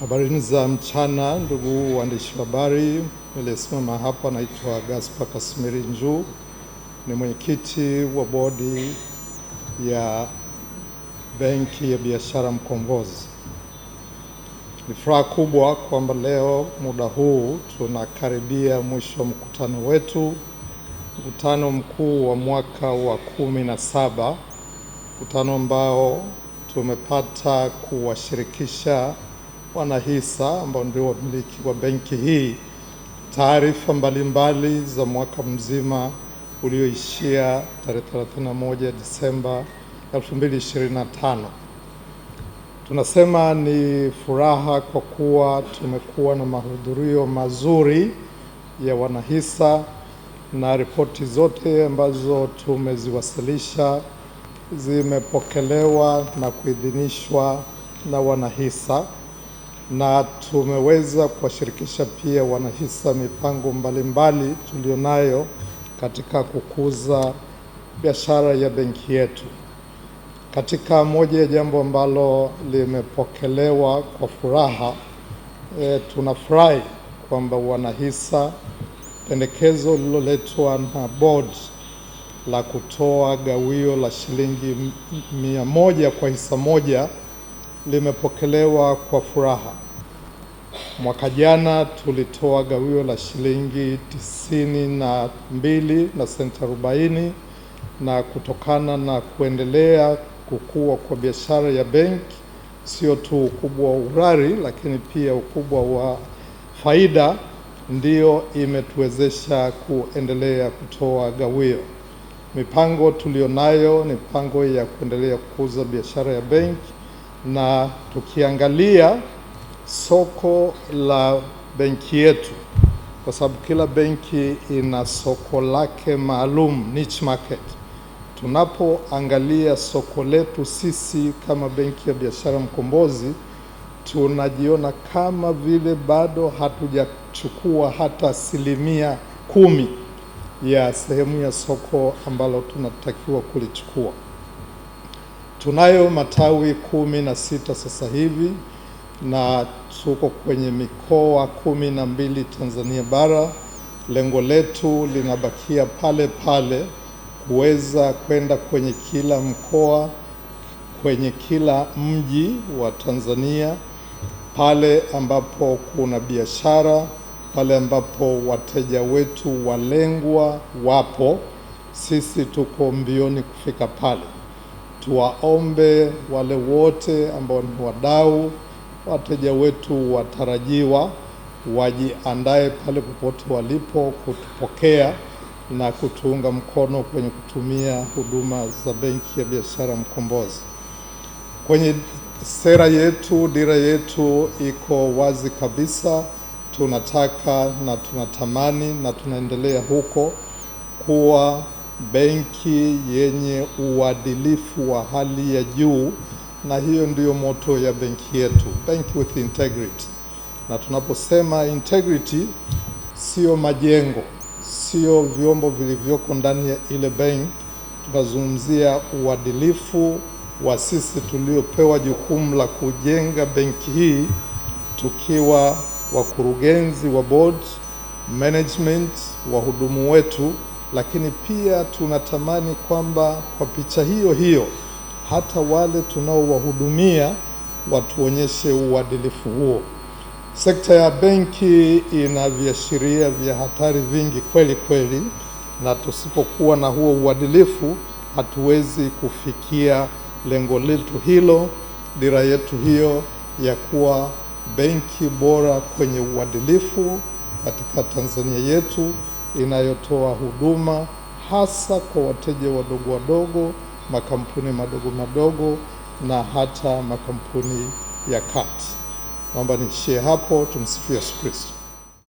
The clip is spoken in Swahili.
Habari za mchana ndugu waandishi wa habari. Nilisimama hapa, naitwa Gaspar Kasimiri Njuu, ni mwenyekiti wa bodi ya Benki ya Biashara Mkombozi. Ni furaha kubwa kwamba leo muda huu tunakaribia mwisho wa mkutano wetu, mkutano mkuu wa mwaka wa 17, mkutano ambao tumepata kuwashirikisha wanahisa ambao ndio wamiliki wa benki hii taarifa mbalimbali za mwaka mzima ulioishia tarehe 31 Disemba 2025. Tunasema ni furaha kwa kuwa tumekuwa na mahudhurio mazuri ya wanahisa na ripoti zote ambazo tumeziwasilisha zimepokelewa na kuidhinishwa na wanahisa, na tumeweza kuwashirikisha pia wanahisa mipango mbalimbali tulionayo katika kukuza biashara ya benki yetu. Katika moja ya jambo ambalo limepokelewa kwa furaha, tunafurahi kwamba wanahisa pendekezo lililoletwa na board la kutoa gawio la shilingi 100 kwa hisa moja limepokelewa kwa furaha. Mwaka jana tulitoa gawio la shilingi 92 na senti 40, na kutokana na kuendelea kukua kwa biashara ya benki, sio tu ukubwa wa urari lakini pia ukubwa wa faida, ndio imetuwezesha kuendelea kutoa gawio. Mipango tulionayo ni mipango ya kuendelea kukuza biashara ya benki, na tukiangalia soko la benki yetu, kwa sababu kila benki ina soko lake maalum, niche market. Tunapoangalia soko letu sisi kama Benki ya Biashara Mkombozi, tunajiona kama vile bado hatujachukua hata 10% ya sehemu ya soko ambalo tunatakiwa kulichukua. Tunayo matawi 16 sasa hivi na tuko kwenye mikoa 12 Tanzania bara. Lengo letu linabakia pale pale, kuweza kwenda kwenye kila mkoa, kwenye kila mji wa Tanzania, pale ambapo kuna biashara, pale ambapo wateja wetu walengwa wapo, sisi tuko mbioni kufika pale. Tuwaombe wale wote ambao ni wadau, wateja wetu watarajiwa, wajiandae pale popote walipo kutupokea na kutuunga mkono kwenye kutumia huduma za Benki ya Biashara Mkombozi. Kwenye sera yetu, dira yetu iko wazi kabisa. Tunataka na tunatamani na tunaendelea huko kuwa benki yenye uadilifu wa hali ya juu, na hiyo ndiyo moto ya benki yetu, Bank with Integrity. Na tunaposema integrity, sio majengo, sio vyombo vilivyoko ndani ya ile benki. Tunazungumzia uadilifu wa sisi tuliopewa jukumu la kujenga benki hii, tukiwa wakurugenzi wa board, management, wahudumu wetu. Lakini pia tunatamani kwamba kwa picha hiyo hiyo hata wale tunaowahudumia watuonyeshe uadilifu huo. Sekta ya benki ina viashiria vya hatari vingi kweli kweli, na tusipokuwa na huo uadilifu hatuwezi kufikia lengo letu hilo, dira yetu hiyo ya kuwa benki bora kwenye uadilifu katika Tanzania yetu, inayotoa huduma hasa kwa wateja wadogo wadogo, makampuni madogo madogo na hata makampuni ya kati. Naomba niishie hapo. Tumsifu Yesu Kristo.